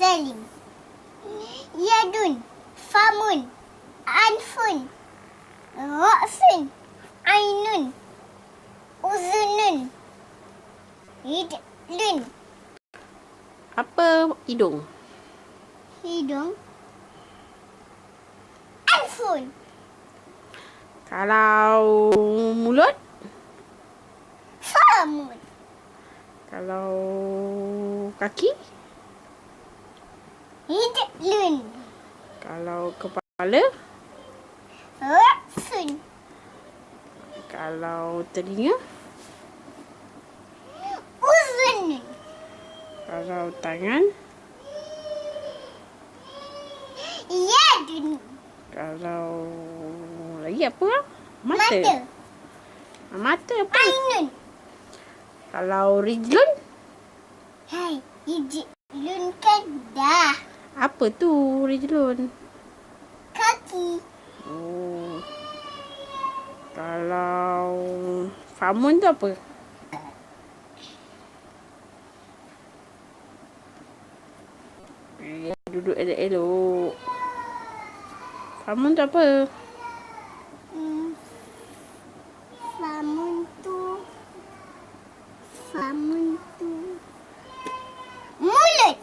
Salim. Yadun. Famun. Anfun. Ra'sun. Ainun. Uzunun. Ridlun. Apa hidung? Hidung. Anfun. Kalau mulut? Famun. Kalau kaki? Ridlun. Kalau kepala? Ra'sun. Kalau telinga? Uzunun. Kalau tangan? Yadun. Kalau lagi apa? Mata. Mata. Mata apa? Ainun. Kalau rijlun? Hai, rijlun kan dah. Apa tu rijlun? Kaki. Oh. Kalau famun tu apa? Duduk elok-elok. Famun tu apa? Famun tu. Mulut.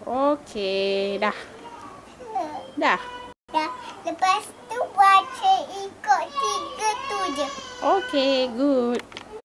Okey, dah. Dah. Dah. Lepas tu baca ikut 3 tu je. Okey, good.